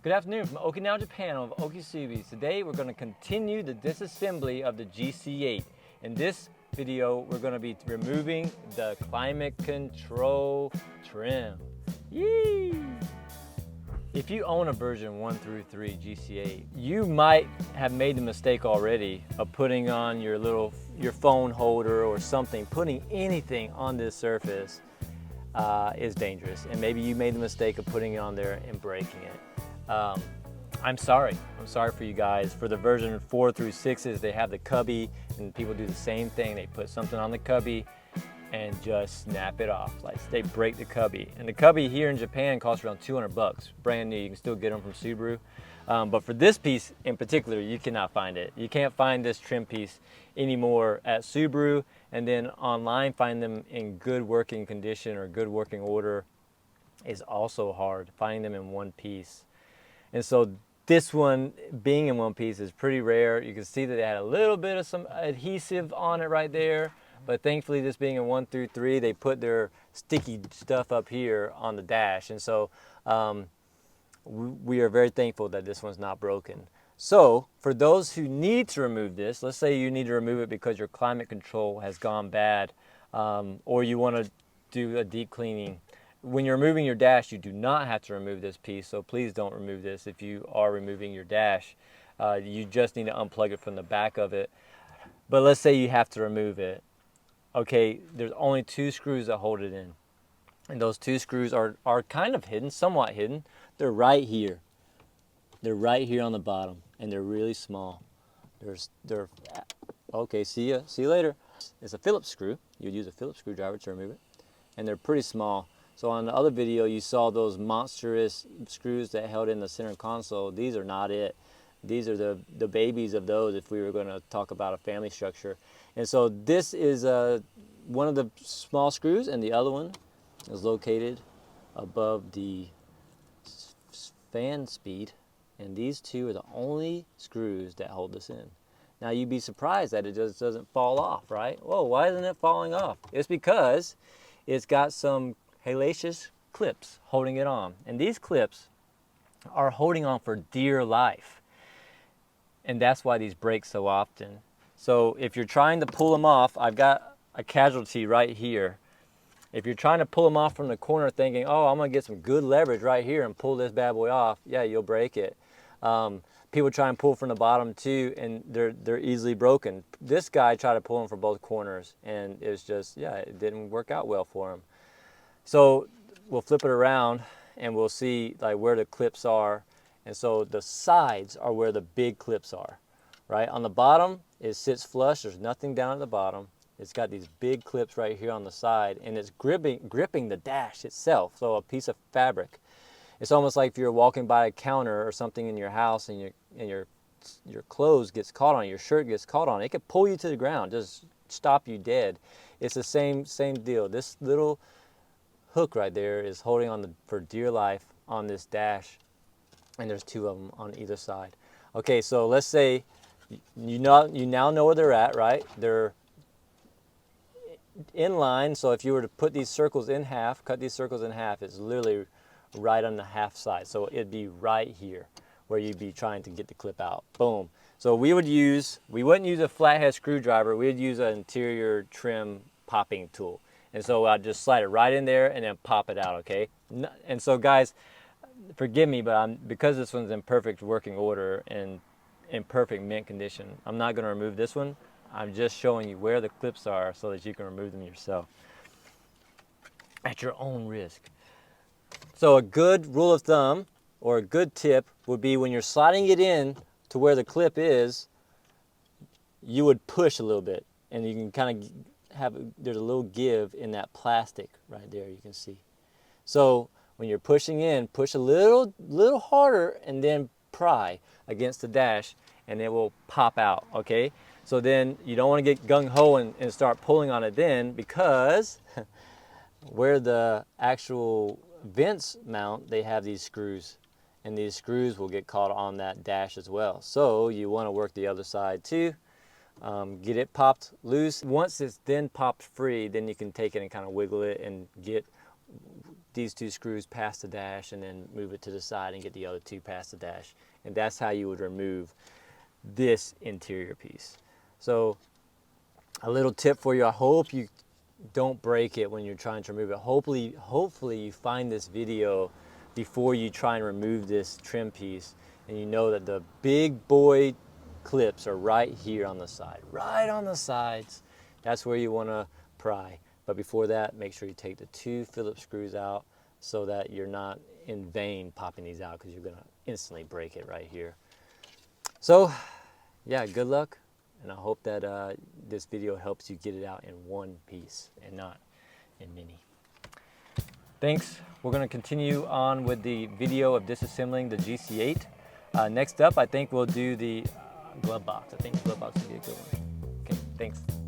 Good afternoon from Okinawa, Japan of Subie. Today we're going to continue the disassembly of the GC8. In this video we're going to be removing the climate control trim. Yee! If you own a version 1-3 GC8, you might have made the mistake already of putting on your phone holder or something. Putting anything on this surface is dangerous, and maybe you made the mistake of putting it on there and breaking it. I'm sorry for you guys. For the version 4 through 6s, they have the cubby, and people do the same thing. They put something on the cubby and just snap it off. Like they break the cubby. And the cubby here in Japan costs around 200 bucks, brand new. You can still get them from Subaru. But for this piece in particular, you cannot find it. You can't find this trim piece anymore at Subaru, and then online find them in good working condition or good working order is also hard. Finding them in one piece. And so this one being in one piece is pretty rare. You can see that they had a little bit of some adhesive on it right there, but thankfully this being in 1 through 3, they put their sticky stuff up here on the dash. And so we are very thankful that this one's not broken. So for those who need to remove this, let's say you need to remove it because your climate control has gone bad, or you want to do a deep cleaning. When you're removing your dash, you do not have to remove this piece, so please don't remove this if you are removing your dash. You just need to unplug it from the back of it. But let's say you have to remove it. Okay, there's only 2 screws that hold it in. And those 2 screws are kind of hidden, somewhat hidden. They're right here. They're right here on the bottom, and they're really small. Okay, see you later. It's a Phillips screw. You'd use a Phillips screwdriver to remove it. And they're pretty small. So on the other video, you saw those monstrous screws that held in the center console. These are not it. These are the babies of those if we were going to talk about a family structure. And so this is one of the small screws, and the other one is located above the fan speed. And these 2 are the only screws that hold this in. Now you'd be surprised that it just doesn't fall off, right? Whoa, why isn't it falling off? It's because it's got some hellacious clips holding it on, and these clips are holding on for dear life, and that's why these break so often. So if you're trying to pull them off, I've got a casualty right here. If you're trying to pull them off from the corner thinking, oh, I'm gonna get some good leverage right here and pull this bad boy off, yeah, you'll break it. People try and pull from the bottom too, and they're easily broken. This guy tried to pull them from both corners, and it's just, yeah, it didn't work out well for him. So we'll flip it around and we'll see like where the clips are. And so the sides are where the big clips are, right? On the bottom, it sits flush. There's nothing down at the bottom. It's got these big clips right here on the side, and it's gripping the dash itself. So a piece of fabric. It's almost like if you're walking by a counter or something in your house and your clothes gets caught on it, your shirt gets caught on it. It could pull you to the ground, just stop you dead. It's the same deal. This little hook right there is holding on for dear life on this dash, and there's 2 of them on either side. Okay, so let's say you now know where they're at, right? They're in line, so if you were to put these circles in half, cut these circles in half, it's literally right on the half side. So it'd be right here where you'd be trying to get the clip out. Boom. So we wouldn't use a flathead screwdriver, we would use an interior trim popping tool. And so I'll just slide it right in there and then pop it out, okay? And so guys, forgive me, but because this one's in perfect working order and in perfect mint condition, I'm not gonna remove this one. I'm just showing you where the clips are so that you can remove them yourself at your own risk. So a good rule of thumb or a good tip would be when you're sliding it in to where the clip is, you would push a little bit, and you can kind of there's a little give in that plastic right there, you can see. So when you're pushing in, push a little harder and then pry against the dash, and it will pop out, okay? So then you don't want to get gung-ho and start pulling on it then, because where the actual vents mount, they have these screws, and these screws will get caught on that dash as well. So you want to work the other side too. Get it popped loose. Once it's then popped free, then you can take it and kind of wiggle it and these 2 screws past the dash and then move it to the side and get the other 2 past the dash. And that's how you would remove this interior piece. So a little tip for you, I hope you don't break it when you're trying to remove it. Hopefully you find this video before you try and remove this trim piece, and you know that the big boy clips are right here on the side, right on the sides. That's where you want to pry. But before that, make sure you take the 2 Phillips screws out so that you're not in vain popping these out, because you're going to instantly break it right here. So yeah, good luck, and I hope that this video helps you get it out in one piece and not in many. Thanks. We're going to continue on with the video of disassembling the GC8. Next up, I think we'll do the glove box. I think the glove box will be a good one. Okay, thanks.